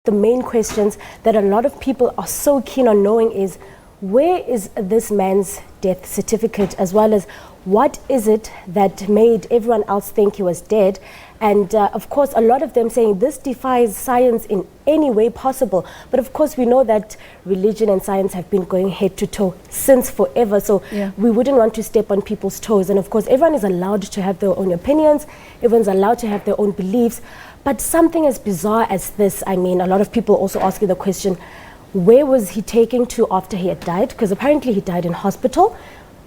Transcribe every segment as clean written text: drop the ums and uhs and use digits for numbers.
The main questions that a lot of people are so keen on knowing is, where is this man's death certificate, as well as what is it that made everyone else think he was dead? And of course, a lot of them saying this defies science in any way possible. But of course, we know that religion and science have been going head to toe since forever. So we wouldn't want to step on people's toes. And of course, everyone is allowed to have their own opinions. Everyone's allowed to have their own beliefs. But something as bizarre as this, I mean, a lot of people also asking the question, where was he taken to after he had died? Because apparently he died in hospital.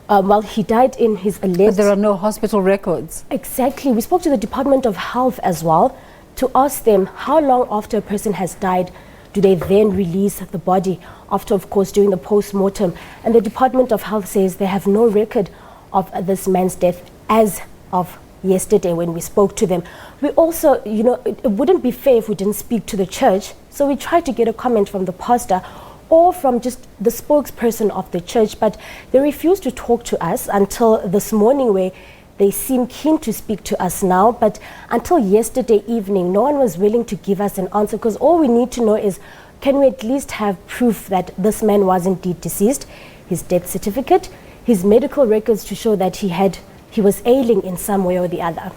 Well, he died in his alleged... But there are no hospital records. Exactly. We spoke to the Department of Health as well to ask them how long after a person has died do they then release the body after, of course, doing the post-mortem. And the Department of Health says they have no record of this man's death as of yesterday when we spoke to them. We also, you know, it wouldn't be fair if we didn't speak to the church. So we tried to get a comment from the pastor or from just the spokesperson of the church, but they refused to talk to us until this morning, where they seem keen to speak to us now. But until yesterday evening, no one was willing to give us an answer, because all we need to know is, can we at least have proof that this man was indeed deceased, his death certificate, his medical records to show that he was ailing in some way or the other.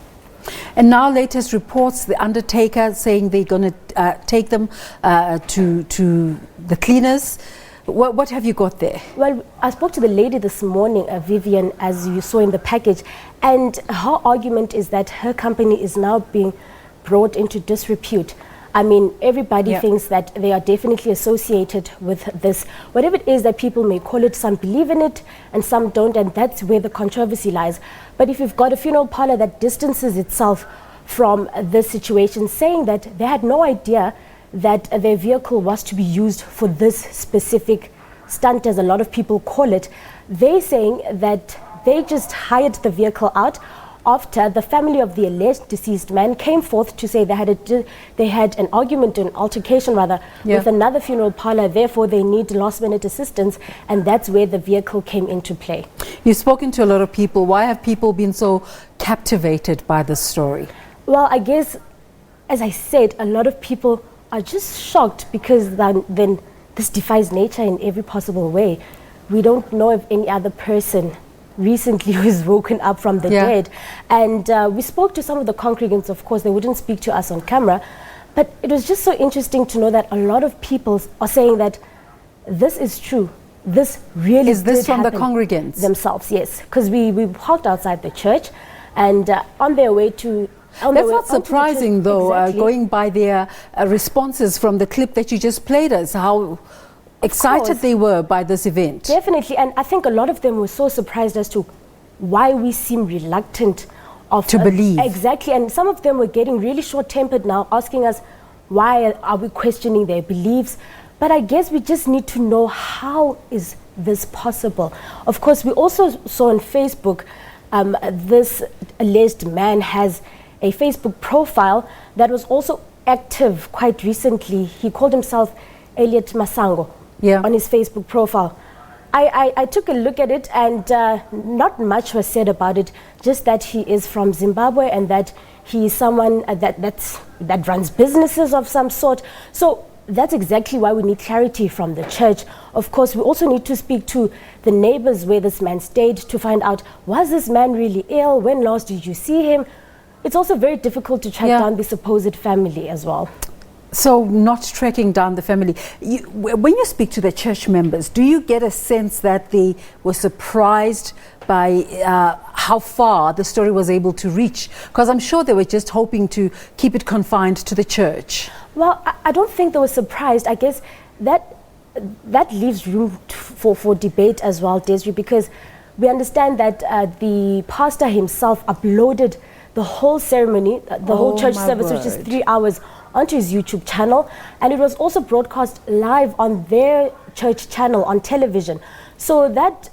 And now latest reports, the undertaker saying they're going to take them to the cleaners. What have you got there? Well, I spoke to the lady this morning, Vivian, as you saw in the package, and her argument is that her company is now being brought into disrepute. I mean, everybody thinks that they are definitely associated with this. Whatever it is that people may call it, some believe in it and some don't, and that's where the controversy lies. But if you've got a funeral parlor that distances itself from this situation, saying that they had no idea that their vehicle was to be used for this specific stunt, as a lot of people call it, they're saying that they just hired the vehicle out after the family of the alleged deceased man came forth to say they had an argument, an altercation rather, with another funeral parlor, therefore they need last minute assistance, and that's where the vehicle came into play. You've spoken to a lot of people. Why have people been so captivated by this story? Well, I guess, as I said, a lot of people are just shocked, because then this defies nature in every possible way. We don't know if any other person recently was woken up from the dead. And we spoke to some of the congregants. Of course, they wouldn't speak to us on camera, but it was just so interesting to know that a lot of people are saying that this is true. This really is this from the congregants themselves? Yes, because we parked outside the church, and on their way to... That's not surprising, though, going by their responses from the clip that you just played us, how excited they were by this event. Definitely, and I think a lot of them were so surprised as to why we seem reluctant to believe. Exactly, and some of them were getting really short-tempered now, asking us why are we questioning their beliefs. But I guess we just need to know, how is this possible? Of course, we also saw on Facebook, this alleged man has a Facebook profile that was also active quite recently. He called himself Elliot Masango on his Facebook profile. I took a look at it, and not much was said about it, just that he is from Zimbabwe and that he is someone that runs businesses of some sort. So that's exactly why we need clarity from the church. Of course, we also need to speak to the neighbors where this man stayed to find out, was this man really ill? When last did you see him? It's also very difficult to track down the supposed family as well. So not tracking down the family. When you speak to the church members, do you get a sense that they were surprised by how far the story was able to reach? Because I'm sure they were just hoping to keep it confined to the church. Well, I don't think they were surprised. I guess that leaves room for debate as well, Desiree, because we understand that the pastor himself uploaded the whole ceremony, the whole church service, which is 3 hours, onto his YouTube channel, and it was also broadcast live on their church channel on television. So that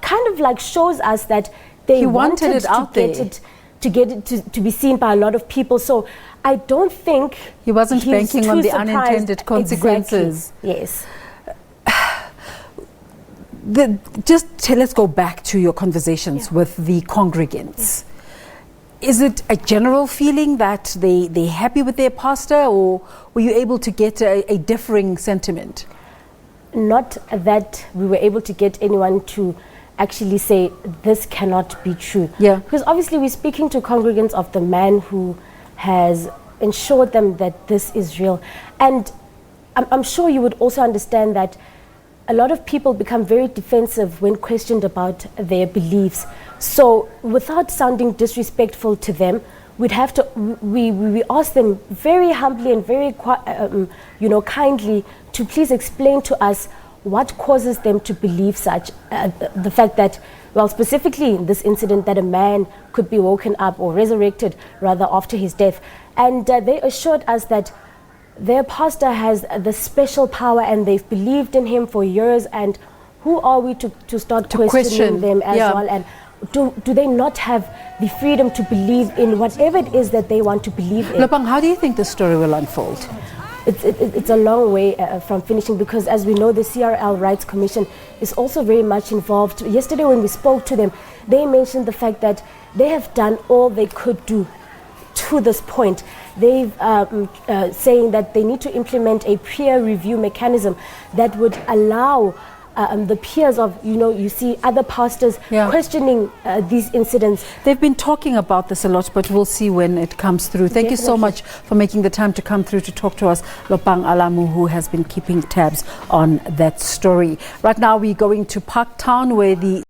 kind of like shows us that they wanted it out there to get it to be seen by a lot of people. So I don't think he wasn't banking on the unintended consequences. Yes. Let's go back to your conversations with the congregants. Is it a general feeling that they're happy with their pastor, or were you able to get a differing sentiment? Not that we were able to get anyone to actually say this cannot be true. Yeah. Because obviously we're speaking to congregants of the man who has ensured them that this is real. And I'm sure you would also understand that a lot of people become very defensive when questioned about their beliefs. So without sounding disrespectful to them, we'd have to, we ask them very humbly and very kindly to please explain to us what causes them to believe such. The fact that, well, specifically in this incident, that a man could be woken up or resurrected rather after his death. And they assured us that their pastor has the special power and they've believed in him for years, and who are we to start questioning them as well? And do they not have the freedom to believe in whatever it is that they want to believe in? Lopang, how do you think the story will unfold? It's a long way from finishing, because as we know, the CRL Rights Commission is also very much involved. Yesterday when we spoke to them, they mentioned the fact that they have done all they could do to this point. They've saying that they need to implement a peer review mechanism that would allow the peers of, you see other pastors questioning these incidents. They've been talking about this a lot, but we'll see when it comes through. Thank you so much for making the time to come through to talk to us, Lopang Alamu, who has been keeping tabs on that story. Right now we're going to Parktown, where the